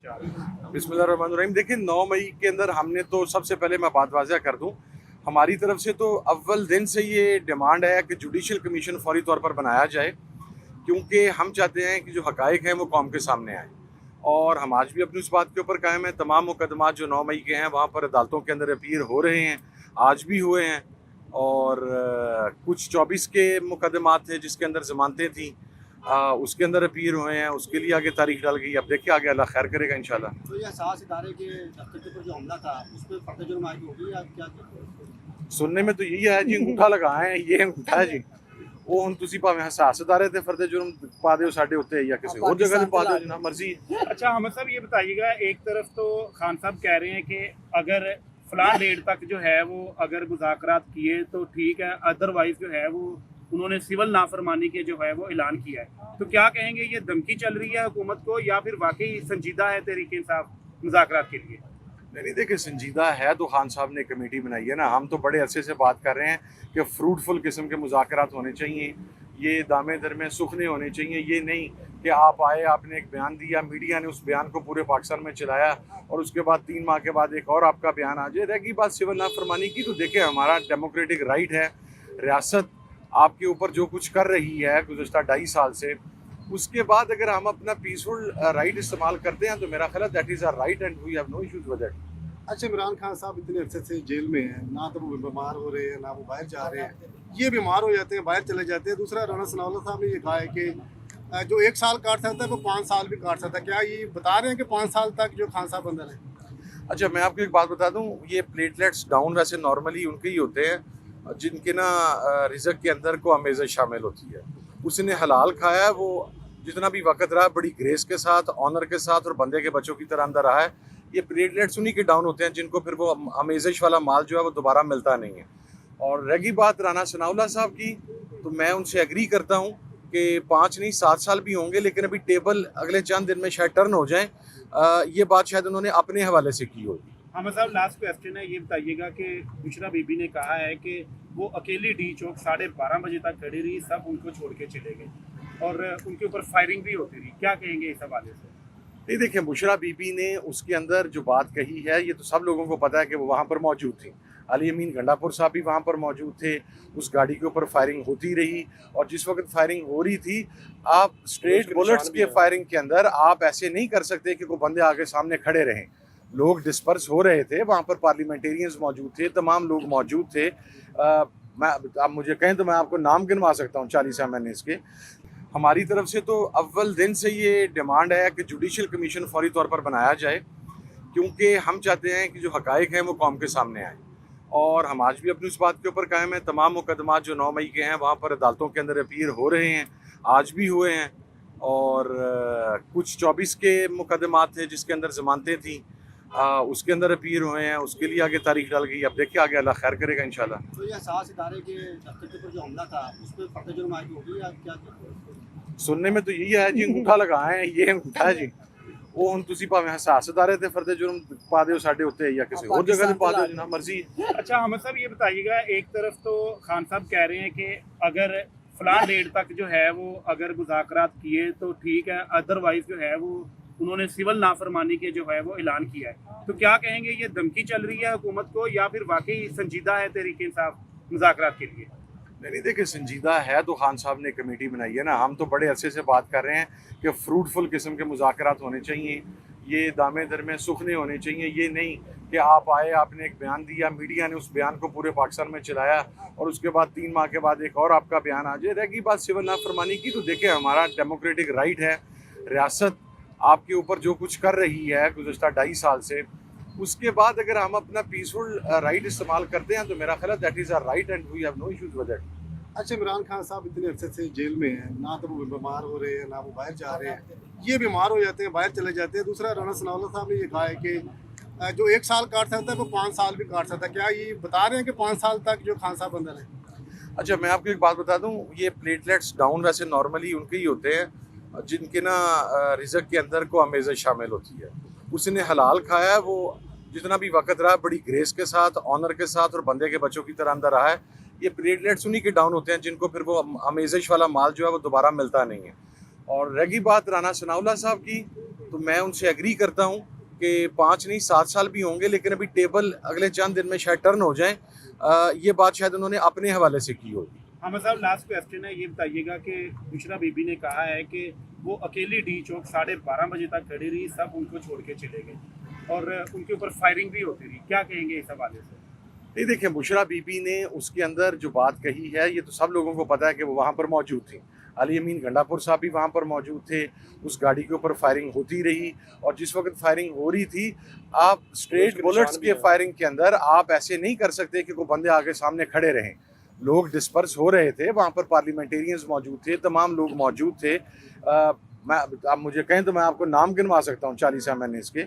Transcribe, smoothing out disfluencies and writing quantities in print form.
बिस्मिल्लाहिर्रहमानिर्रहीम। देखिए 9 मई के अंदर हमने तो सबसे पहले मैं बात वाज़िया कर दूं, हमारी तरफ से तो अव्वल दिन से ये डिमांड है कि जुडिशल कमीशन फौरी तौर पर बनाया जाए, क्योंकि हम चाहते हैं कि जो हकाइक हैं वो कौम के सामने आए। और हम आज भी अपनी उस बात के ऊपर कायम हैं। तमाम मुकदमात जो 9 मई के हैं वहाँ पर अदालतों के अंदर अपील हो रहे हैं, आज भी हुए हैं। और कुछ 24 के मुकदमात थे जिसके अंदर ज़मानतें थी, उसके अंदर अपील हुए हैं, उसके लिए आगे तारीख डाल गई। अब देखिए आगे अल्लाह खैर करेगा इंशाल्लाह। तो ये एहसास इदारे के दफ्तर के ऊपर जो हमला था उस पर फर्द जुर्म आयद होगी या क्या? सुनने में तो यही है जी, अंगूठा लगाए हैं, ये अंगूठा है जी। वो हम तुसी भावें हसास इदारे ते फर्द जुर्म पा दो साडे उत्ते या किसी और जगह ते पा दो, जिन्ना मर्जी है। अच्छा अहमद साहब ये बताइएगा, एक तरफ तो खान साहब कह रहे हैं कि अगर फलां डेट तक जो है वो अगर मुज़ाकरात किए तो ठीक है, अदरवाइज जो है वो उन्होंने सिविल नाफरमानी के जो है वो ऐलान किया है। तो क्या कहेंगे, ये धमकी चल रही है हुकूमत को या फिर वाकई संजीदा है तहरीक इंसाफ मुज़ाकरात के लिए? नहीं देखिए, संजीदा है तो खान साहब ने कमेटी बनाई है ना। हम तो बड़े अरसे से बात कर रहे हैं कि फ्रूटफुल किस्म के मुज़ाकरात होने चाहिए, ये दामे दरमे सुखने होने चाहिए। ये नहीं कि आप आए, आपने एक बयान दिया, मीडिया ने उस बयान को पूरे पाकिस्तान में चलाया और उसके बाद 3 माह के बाद एक और आपका बयान आ जाए। रहेगी बात सिविल नाफरमानी की, तो देखिए हमारा डेमोक्रेटिक राइट है, रियासत आपके ऊपर जो कुछ कर रही है गुज़श्ता 2.5 साल से, उसके बाद अगर हम अपना पीसफुल राइट इस्तेमाल करते हैं तो मेरा ख्याल है that is a right and we have no issues with it. अच्छा, इमरान खान साहब इतने अरसे से जेल में हैं, ना तो वो बीमार हो रहे हैं ना वो बाहर जा रहे हैं। ये बीमार हो जाते हैं, बाहर चले जाते हैं। दूसरा, राना सनाउल्लाह साहब ने ये कहा है कि जो 1 साल काट सकता है वो 5 साल भी काट सकता है। क्या ये बता रहे हैं कि 5 साल तक जो खान साहब अंदर हैं? अच्छा, मैं आपको एक बात बता दूं, ये प्लेटलेट्स डाउन वैसे नॉर्मली उनके ही होते हैं जिनके ना रिज़्क के अंदर को अमेज़ा शामिल होती है। उसने हलाल खाया है, वो जितना भी वक्त रहा बड़ी ग्रेस के साथ, ऑनर के साथ और बंदे के बच्चों की तरह अंदर रहा है। ये प्लेटलेट्स उन्हीं के डाउन होते हैं जिनको फिर वो अमेज़श वाला माल जो है वो दोबारा मिलता नहीं है। और रही बात राना सनाउल्लाह साहब की, तो मैं उनसे एग्री करता हूँ कि 5 नहीं 7 साल भी होंगे, लेकिन अभी टेबल अगले चंद दिन में शायद टर्न हो जाए। ये बात शायद उन्होंने अपने हवाले से की होगी। अहमद साहब लास्ट क्वेश्चन है, ये बताइएगा कि बुशरा बीबी ने कहा है कि वो अकेली डी चौक 12:30 बजे तक खड़ी रही, सब उनको छोड़ के चले गए और उनके ऊपर फायरिंग भी होती रही। क्या कहेंगे इस हवाले से? नहीं देखिए, बुशरा बीबी ने उसके अंदर जो बात कही है ये तो सब लोगों को पता है कि वो वहाँ पर मौजूद थी। अली अमीन गंडापुर साहब भी वहाँ पर मौजूद थे, उस गाड़ी के ऊपर फायरिंग होती रही। और जिस वक्त फायरिंग हो रही थी, आप स्ट्रेट बुलेट्स के फायरिंग के अंदर आप ऐसे नहीं कर सकते कि कोई बंदे आगे सामने खड़े रहें। लोग डिस्पर्स हो रहे थे, वहाँ पर पार्लियामेंटेरियंस मौजूद थे, तमाम लोग मौजूद थे। मैं आप मुझे कहें तो मैं आपको नाम गिनवा सकता हूँ 40 एमएनएस के। हमारी तरफ से तो अव्वल दिन से ये डिमांड है कि जुडिशल कमीशन फौरी तौर पर बनाया जाए, क्योंकि हम चाहते हैं कि जो हकाइक हैं वो कौम के सामने आए। और हम आज भी अपनी उस बात के ऊपर कायम हैं। तमाम मुकदमात जो 9 मई के हैं वहाँ पर अदालतों के अंदर अपील हो रहे हैं, आज भी हुए हैं। और कुछ 24 के मुकदमात थे जिसके अंदर ज़मानतें थी, उसके अंदर अपील हुए हैं, उसके लिए आगे तारीख डाल गई। अब देखिए आगे अल्लाह खैर करेगा इंशाल्लाह। तो ये एहसास इदारे के दफ्तर के ऊपर जो हमला था उस पर फर्द जुर्म आयद होगी या क्या? सुनने में तो यही है जी, अंगूठा लगाए हैं, ये अंगूठा है जी। वो हम तुसी भावें हसास इदारे ते फर्द जुर्म पा दो साडे उत्ते या किसी और जगह ते पा दो, जिन्ना मर्जी है। अच्छा अहमद साहब ये बताइएगा, एक तरफ तो खान साहब कह रहे हैं कि अगर फलां डेट तक जो है वो अगर मुज़ाकरात किए तो ठीक है, अदरवाइज जो है वो उन्होंने सिविल नाफरमानी के जो है वो ऐलान किया है। तो क्या कहेंगे, ये धमकी चल रही है हुकूमत को या फिर वाकई संजीदा है तहरीक इंसाफ मुज़ाकरात के लिए? नहीं देखिए, संजीदा है तो खान साहब ने कमेटी बनाई है ना। हम तो बड़े अरसे से बात कर रहे हैं कि फ्रूटफुल किस्म के मुज़ाकरात होने चाहिए, ये दामे दरमे सुखने होने चाहिए। ये नहीं कि आप आए, आपने एक बयान दिया, मीडिया ने उस बयान को पूरे पाकिस्तान में चलाया और उसके बाद 3 माह के बाद एक और आपका बयान आ जाए। रहेगी बात सिविल नाफरमानी की, तो देखिए हमारा डेमोक्रेटिक राइट है, रियासत आपके ऊपर जो कुछ कर रही है गुज़श्ता 2.5 साल से, उसके बाद अगर हम अपना पीसफुल राइट इस्तेमाल करते हैं तो मेरा ख्याल है that is a right and we have no issues with it. अच्छा, इमरान खान साहब इतने अरसे से जेल में हैं, ना तो वो बीमार हो रहे हैं ना वो बाहर जा रहे हैं। ये बीमार हो जाते हैं, बाहर चले जाते हैं। दूसरा, राना सनाउल्लाह साहब ने ये कहा है कि जो 1 साल काट सकता है वो 5 साल भी काट सकता है। क्या ये बता रहे हैं कि 5 साल तक जो खान साहब अंदर हैं? अच्छा, मैं आपको एक बात बता दूं, ये प्लेटलेट्स डाउन वैसे नॉर्मली उनके ही होते हैं जिनके ना रिज़्क के अंदर को अमेज़श शामिल होती है। उसने हलाल खाया है, वो जितना भी वक्त रहा बड़ी ग्रेस के साथ, ऑनर के साथ और बंदे के बच्चों की तरह अंदर रहा है। ये प्लेटलेट्स उन्हीं के डाउन होते हैं जिनको फिर वो अमेज़श वाला माल जो है वो दोबारा मिलता नहीं है। और रही बात राना सनाउल्लाह साहब की, तो मैं उनसे एग्री करता हूँ कि 5 नहीं 7 साल भी होंगे, लेकिन अभी टेबल अगले चंद दिन में शायद टर्न हो जाए। ये बात शायद उन्होंने अपने हवाले से की होगी। हमें साहब लास्ट क्वेश्चन है, ये बताइएगा कि बुशरा बीबी ने कहा है कि वो अकेली डी चौक 12:30 बजे तक खड़ी रही, सब उनको छोड़ के चले गए और उनके ऊपर फायरिंग भी होती रही, क्या कहेंगे इस हवाले से? नहीं, देखिए, बुशरा बीबी ने उसके अंदर जो बात कही है, ये तो सब लोगों को पता है कि वो वहाँ पर मौजूद थी। अली अमीन गंडापुर साहब भी वहाँ पर मौजूद थे, उस गाड़ी के ऊपर फायरिंग होती रही, और जिस वक्त फायरिंग हो रही थी, आप स्ट्रेट बुलेट्स के फायरिंग के अंदर आप ऐसे नहीं कर सकते कि कोई बंदे आगे सामने खड़े रहें। लोग डिस्पर्स हो रहे थे, वहाँ पर पार्लियामेंटेरियंस मौजूद थे, तमाम लोग मौजूद थे। मैं आप मुझे कहें तो मैं आपको नाम गिनवा सकता हूँ 40 एमएनएस के।